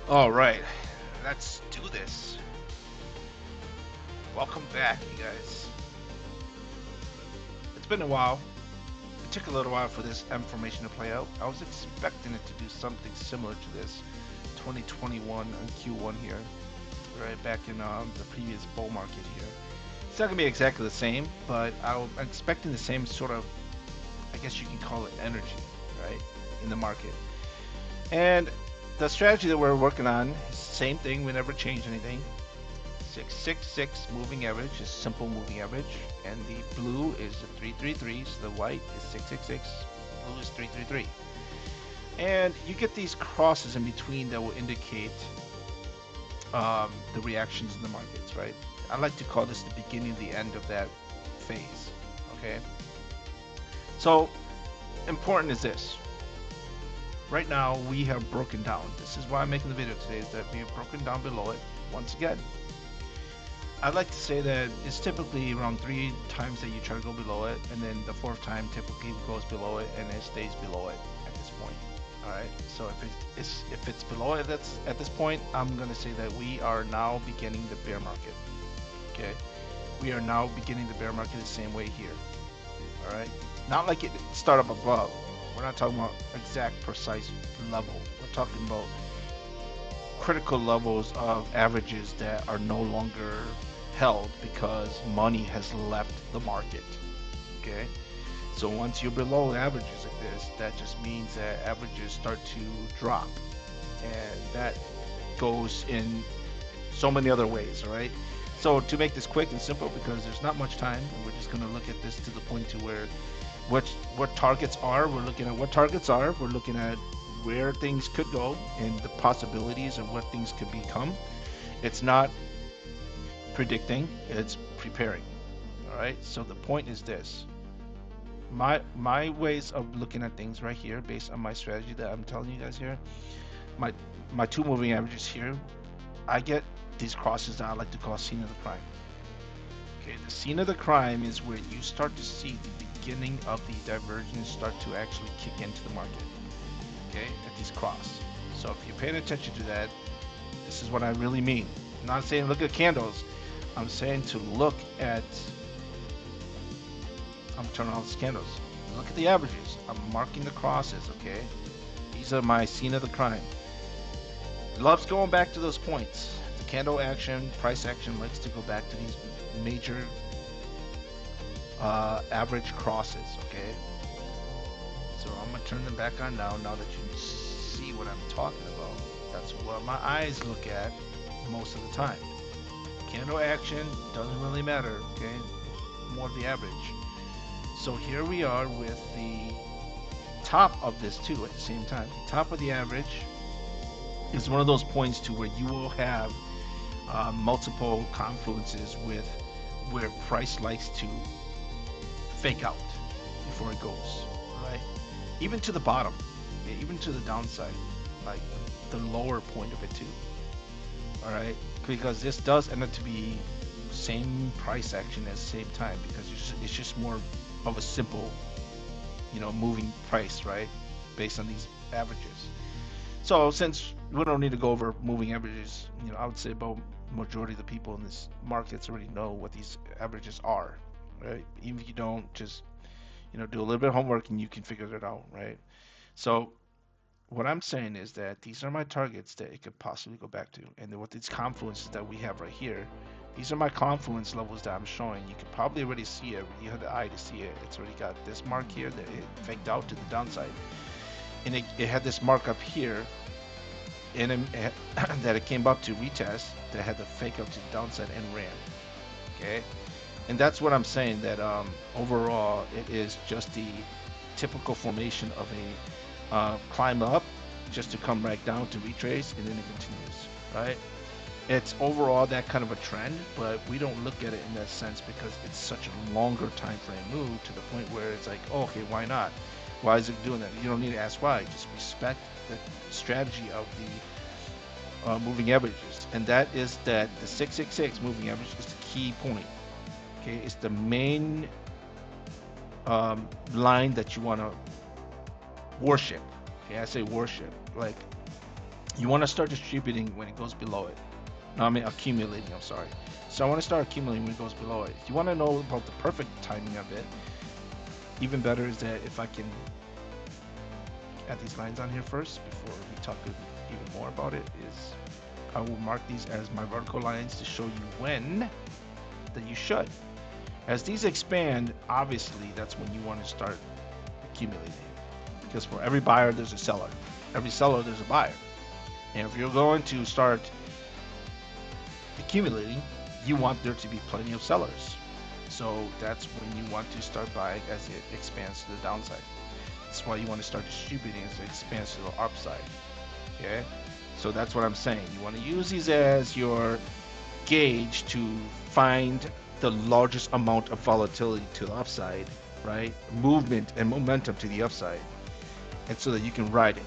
All right, let's do this. Welcome back, you guys. It's been a while. It took a little while for this information to play out. I was expecting it to do something similar to this 2021 and Q1 here, right back in the previous bull market here. It's not gonna be exactly the same, but I'm expecting the same sort of, I guess you can call it energy, right, in the market. And the strategy that we're working on is the same thing. We never change anything. 666 moving average is simple moving average, and the blue is the 333, so the white is 666, blue is 333. And you get these crosses in between that will indicate the reactions in the markets, right? I like to call this the beginning, the end of that phase. Okay. So important is this. Right now we have broken down. This is why I'm making the video today, is that we have broken down below it once again. I'd like to say that it's typically around 3 times that you try to go below it, and then the fourth time typically goes below it and it stays below it at this point. All right. So if it's below it, that's at this point, I'm gonna say that we are now beginning the bear market. Okay. We are now beginning the bear market the same way here. All right. Not like it start up above. We're not talking about exact precise level. We're talking about critical levels of averages that are no longer held because money has left the market. Okay, so once you're below averages like this, that just means that averages start to drop, and that goes in so many other ways. All right, so to make this quick and simple, because there's not much time, we're just going to look at this to the point to where what targets are. We're looking at what targets are. We're looking at where things could go and the possibilities of what things could become. It's not predicting, it's preparing. All right. So the point is this. My ways of looking at things right here, based on my strategy that I'm telling you guys here, my my two moving averages here, I get these crosses that I like to call scene of the crime. Okay, the scene of the crime is where you start to see the beginning of the divergence start to actually kick into the market. Okay, at these cross. So if you're paying attention to that, this is what I really mean. I'm not saying look at candles. I'm saying to look at. I'm turning on the candles. Look at the averages. I'm marking the crosses. Okay, these are my scene of the crime. It loves going back to those points. The candle action, price action likes to go back to these major average crosses. Okay, so I'm gonna turn them back on now. Now that you see what I'm talking about, that's what my eyes look at most of the time. Candle action doesn't really matter. Okay, more of the average. So here we are with the top of this too at the same time. The top of the average is one of those points to where you will have multiple confluences with where price likes to fake out before it goes, right? Even to the bottom, even to the downside, like the lower point of it too, all right? Because this does end up to be same price action at the same time because it's just more of a simple, moving price, right? Based on these averages. So since we don't need to go over moving averages, I would say about majority of the people in this markets already know what these averages are, right? Even if you don't, just do a little bit of homework and you can figure it out, right? So what I'm saying is that these are my targets that it could possibly go back to, and then with these confluences that we have right here, these are my confluence levels that I'm showing. You can probably already see it. You have the eye to see it. It's already got this mark here that it faked out to the downside, and it had this mark up here and that it came up to retest that had the fake up to the downside and ran. Okay, and that's what I'm saying, that overall it is just the typical formation of a climb up just to come right down to retrace and then it continues, right? It's overall that kind of a trend, but we don't look at it in that sense because it's such a longer time frame move to the point where it's like, oh, okay, why not? Why is it doing that? You don't need to ask why. Just respect the strategy of the moving averages, and that is that the 666 moving average is the key point. Okay, it's the main line that you want to worship. Okay, I say worship. Like You want to start distributing when it goes below it. No, I mean accumulating, I'm sorry. So I want to start accumulating when it goes below it. If you want to know about the perfect timing of it, even better is that if I can add these lines on here first before we talk even more about it, is I will mark these as my vertical lines to show you when that you should. As these expand, obviously that's when you want to start accumulating. Because for every buyer, there's a seller. Every seller, there's a buyer. And if you're going to start accumulating, you want there to be plenty of sellers. So that's when you want to start buying as it expands to the downside. That's why you want to start distributing as it expands to the upside. Okay? So that's what I'm saying. You want to use these as your gauge to find the largest amount of volatility to the upside, right? Movement and momentum to the upside, and so that you can ride it.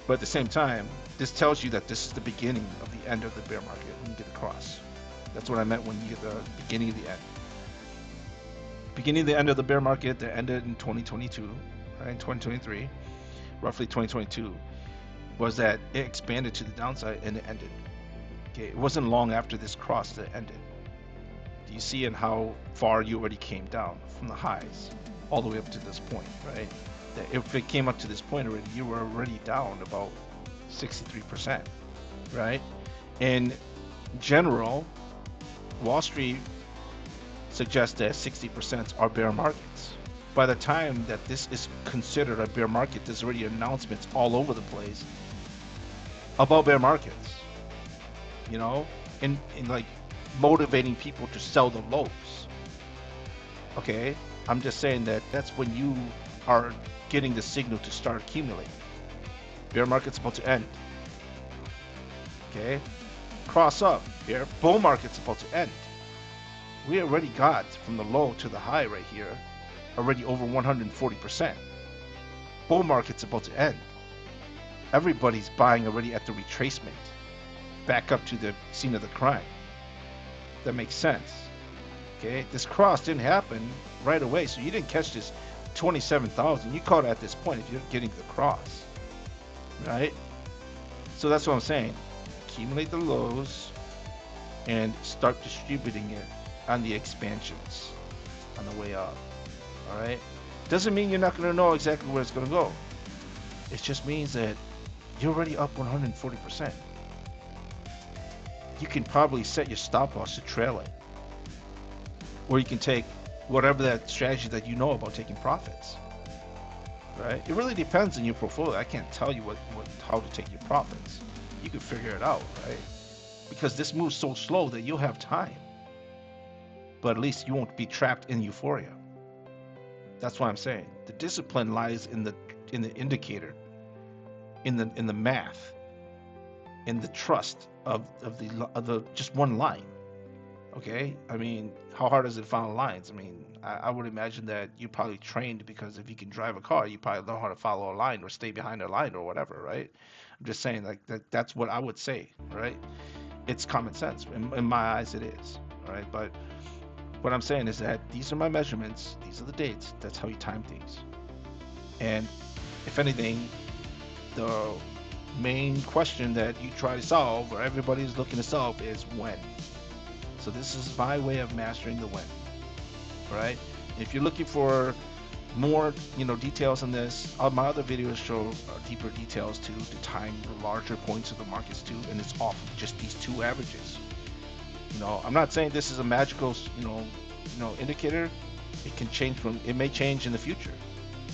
But at the same time, this tells you that this is the beginning of the end of the bear market when you get the cross. That's what I meant when you get the beginning of the end. Beginning of the end of the bear market that ended in 2022, right? In 2023, roughly 2022, was that it expanded to the downside and it ended. Okay, it wasn't long after this cross that ended. Do you see in how far you already came down from the highs all the way up to this point, right? That if it came up to this point already, you were already down about 63%, right? In general, Wall Street suggests that 60% are bear markets. By the time that this is considered a bear market, there's already announcements all over the place about bear markets, you know, and like motivating people to sell the lows. Okay, I'm just saying that that's when you are getting the signal to start accumulating. Bear market's about to end. Okay, cross up here. Bull market's about to end. We already got from the low to the high right here, already over 140%. Bull market's about to end. Everybody's buying already at the retracement, back up to the scene of the crime. That makes sense. Okay, this cross didn't happen right away, so you didn't catch this 27,000. You caught it at this point if you're getting the cross, right? So that's what I'm saying. Accumulate the lows and start distributing it on the expansions on the way up. All right, doesn't mean you're not going to know exactly where it's going to go. It just means that you're already up 140%. You can probably set your stop loss to trail it, or you can take whatever that strategy that you know about taking profits, right? It really depends on your portfolio. I can't tell you how to take your profits. You can figure it out, right? Because this moves so slow that you'll have time, but at least you won't be trapped in euphoria. That's why I'm saying the discipline lies in the indicator, in the math, in the trust of the just one line. Okay, I mean, how hard is it to follow lines? I mean, I would imagine that you probably trained, because if you can drive a car, you probably know how to follow a line or stay behind a line or whatever, right? I'm just saying, like that's what I would say, right? It's common sense. In my eyes, it is, all right? But what I'm saying is that these are my measurements, these are the dates, that's how you time things. And if anything, the main question that you try to solve, or everybody's looking to solve, is when. So this is my way of mastering the when. All right. If you're looking for more, details on this, my other videos show deeper details to time the larger points of the markets too, and it's off of just these two averages. I'm not saying this is a magical, indicator. It may change in the future,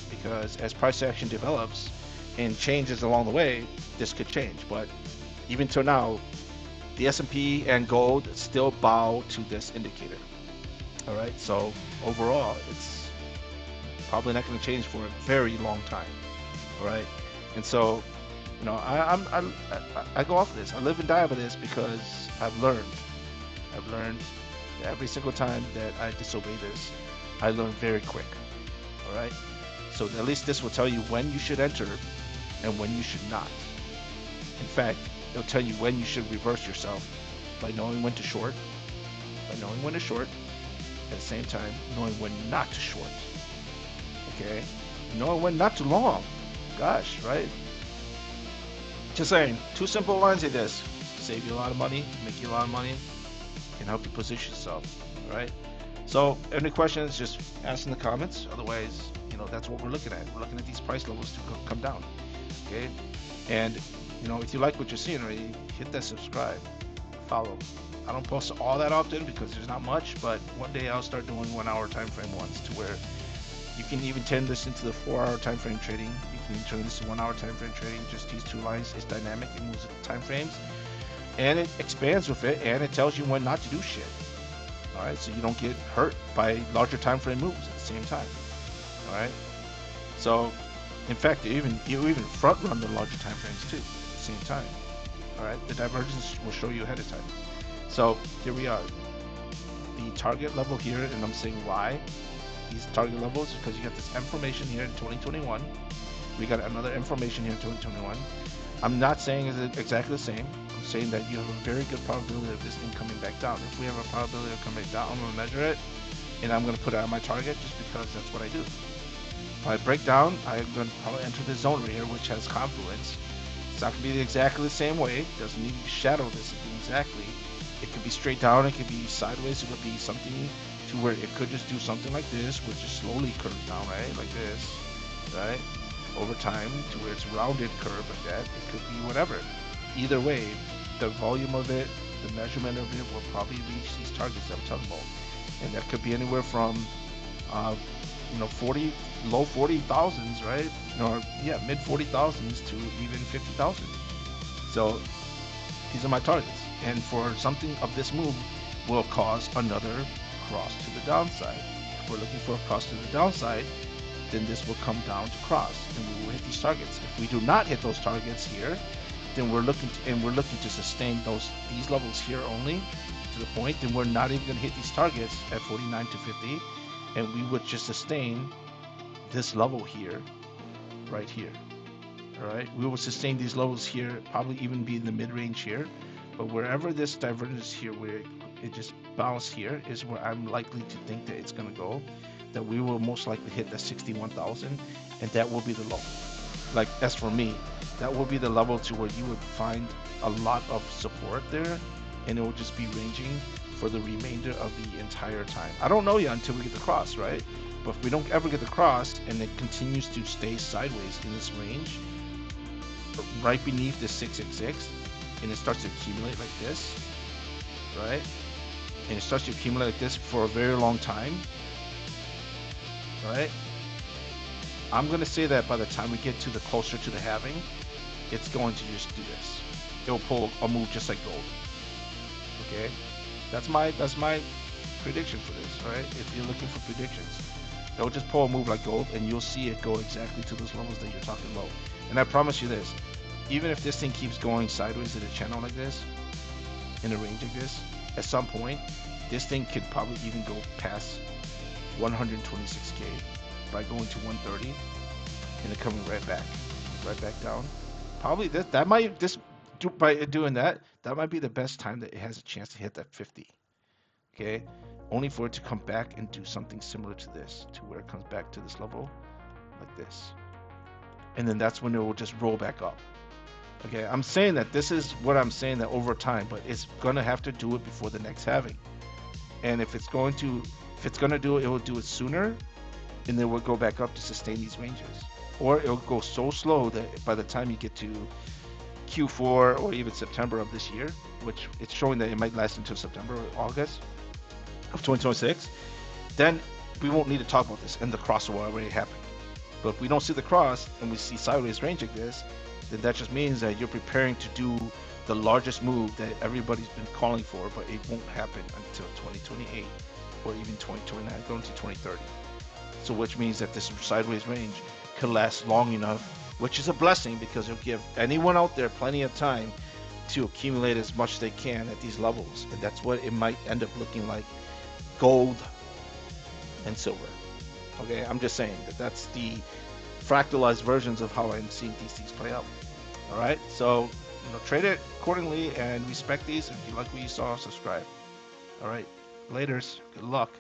because as price action develops and changes along the way, this could change. But even till now, the S&P and gold still bow to this indicator. All right, so overall, it's probably not going to change for a very long time. All right, and so, I go off of this. I live and die by this, because I've learned every single time that I disobey this, I learn very quick. All right, so at least this will tell you when you should enter and when you should not. In fact, it'll tell you when you should reverse yourself by knowing when to short, at the same time knowing when not to short. Okay, knowing when not to long. Gosh, right? Just saying, two simple lines like this save you a lot of money, make you a lot of money, can help you position yourself. All right. So, any questions, just ask in the comments. Otherwise, that's what we're looking at. We're looking at these price levels to come down. Okay. And, if you like what you're seeing already, hit that subscribe, follow. I don't post all that often because there's not much, but one day I'll start doing 1 hour time frame ones to where you can even turn this into the 4 hour time frame trading. You can turn this to 1 hour time frame trading. Just these two lines. It's dynamic. It moves time frames, and it expands with it, and it tells you when not to do shit. All right, so you don't get hurt by larger time frame moves at the same time. All right, so in fact, you even front run the larger time frames too at the same time. All right, the divergence will show you ahead of time. So here we are, the target level here, and I'm saying why these target levels, because you got this information here in 2021. We got another information here in 2021. I'm not saying it's exactly the same. I'm saying that you have a very good probability of this thing coming back down. If we have a probability of coming back down, I'm going to measure it, and I'm going to put it on my target just because that's what I do. If I break down, I'm going to probably enter this zone right here, which has confluence. It's not going to be exactly the same way. It doesn't need to shadow this exactly. It could be straight down. It could be sideways. It could be something to where it could just do something like this, which is slowly curve down, right? Like this, right? Over time to where it's rounded curve like that. It could be whatever. Either way, the volume of it, the measurement of it will probably reach these targets that I'm talking about. And that could be anywhere from, 40, low 40,000s, right? Mid 40,000s to even 50,000. So these are my targets. And for something of this move will cause another cross to the downside. If we're looking for a cross to the downside, then this will come down to cross and we will hit these targets. If we do not hit those targets here, then we're looking to sustain these levels here only to the point, then we're not even going to hit these targets at 49 to 50, and we would just sustain this level here, right here. All right, we will sustain these levels here, probably even be in the mid-range here, but wherever this divergence here, where it just bounced here, is where I'm likely to think that it's going to go, that we will most likely hit the 61,000, and that will be the low. Like, as for me, that will be the level to where you would find a lot of support there, and it will just be ranging for the remainder of the entire time. I don't know yet until we get the cross, right? But if we don't ever get the cross and it continues to stay sideways in this range, right beneath the 666, and it starts to accumulate like this, right? And it starts to accumulate like this for a very long time, right? I'm gonna say that by the time we get to the closer to the halving, it's going to just do this. It'll pull a move just like gold. Okay, that's my prediction for this. Right? If you're looking for predictions, it'll just pull a move like gold, and you'll see it go exactly to those levels that you're talking about. And I promise you this: even if this thing keeps going sideways in a channel like this, in a range like this, at some point, this thing could probably even go past 126k by going to 130 and then coming right back down. Probably by doing that might be the best time that it has a chance to hit that 50. Okay, only for it to come back and do something similar to this, to where it comes back to this level like this, and then that's when it will just roll back up. Okay, I'm saying that this is what I'm saying, that over time, but it's gonna have to do it before the next halving. And if it's gonna do it, it will do it sooner, and then we'll go back up to sustain these ranges. Or it'll go so slow that by the time you get to Q4 or even September of this year, which it's showing that it might last until September or August of 2026, then we won't need to talk about this, and the cross will already happen. But if we don't see the cross and we see sideways range like this, then that just means that you're preparing to do the largest move that everybody's been calling for, but it won't happen until 2028 or even 2029, going to 2030. So which means that this sideways range could last long enough, which is a blessing, because it'll give anyone out there plenty of time to accumulate as much as they can at these levels. And that's what it might end up looking like: gold and silver. Okay, I'm just saying that that's the fractalized versions of how I'm seeing these things play out. All right, so trade it accordingly and respect these. If you like what you saw, subscribe. All right, laters. Good luck.